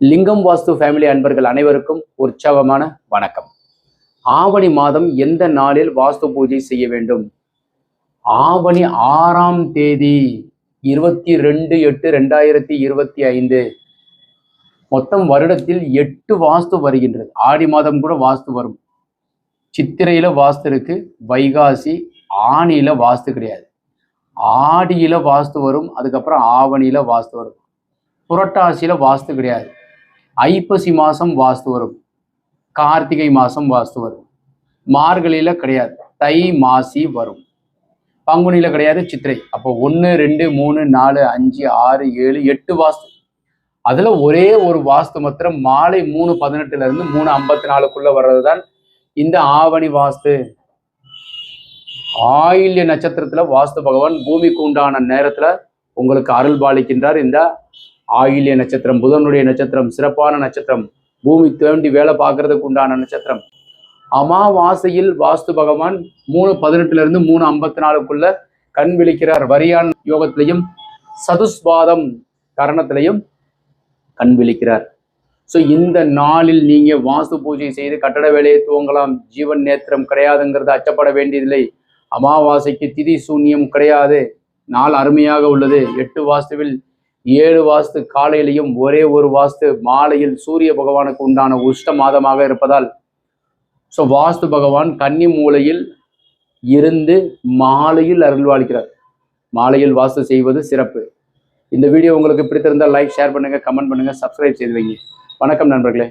லிங்கம் வாஸ்து ஃபேமிலி அன்பர்கள் அனைவருக்கும் உற்சாகமான வணக்கம். ஆவணி மாதம் எந்த நாளில் வாஸ்து பூஜை செய்ய வேண்டும்? ஆவணி 6ஆம் தேதி 22/8/2025. மொத்தம் வருடத்தில் 8 வாஸ்து வருகின்றது. ஆடி மாதம் கூட வாஸ்து வரும். சித்திரையில வாஸ்து இருக்கு, வைகாசி, ஆணியில வாஸ்து கிடையாது. ஆடியில வாஸ்து வரும், அதுக்கப்புறம் ஆவணியில வாஸ்து வரும். புரட்டாசியில வாஸ்து கிடையாது. ஐப்பசி மாதம் வாஸ்து வரும், கார்த்திகை மாதம் வாஸ்து வரும், மார்கழியில கிடையாது, தை மாசி வரும், பங்குனியில கிடையாது, சித்திரை. அப்போ 1 2 3 4 5 6 7 8 வாஸ்து. அதுல ஒரே ஒரு வாஸ்து மாத்திரம் மாலை 3:18 3:54 வர்றதுதான் இந்த ஆவணி வாஸ்து. ஆயில்ய நட்சத்திரத்துல வாஸ்து பகவான் பூமிக்கு உண்டான நேரத்துல உங்களுக்கு அருள் பாலிக்கின்றார். இந்த ஆயில்ய நட்சத்திரம் புதனுடைய நட்சத்திரம், சிறப்பான நட்சத்திரம், பூமி தோண்டி வேலை பார்க்கறதுக்கு உண்டான நட்சத்திரம். அமாவாசையில் வாஸ்து பகவான் 3:18 3:54 கண் விழிக்கிறார். வரியான் யோகத்திலையும் சதுஸ்பாதம் கரணத்திலையும் கண் விழிக்கிறார். ஸோ இந்த நாளில் நீங்க வாஸ்து பூஜை செய்து கட்டட வேலையை துவங்கலாம். ஜீவன் நேத்திரம் கிடையாதுங்கிறது அச்சப்பட வேண்டியதில்லை. அமாவாசைக்கு திதி சூன்யம் கிடையாது. நாள் அருமையாக உள்ளது. 8 வாஸ்துவில் 7 வாஸ்து காலையிலையும் ஒரே ஒரு வாஸ்து மாலையில் சூரிய பகவானுக்கு உண்டான உஷ்ட மாதமாக இருப்பதால் ஸோ வாஸ்து பகவான் கன்னி மூலையில் இருந்து மாலையில் அருள்வாளிக்கிறார். மாலையில் வாஸ்து செய்வது சிறப்பு. இந்த வீடியோ உங்களுக்கு பிடித்திருந்தால் லைக், ஷேர் பண்ணுங்க, கமெண்ட் பண்ணுங்க, சப்ஸ்கிரைப் செய்து வைங்க. வணக்கம் நண்பர்களே.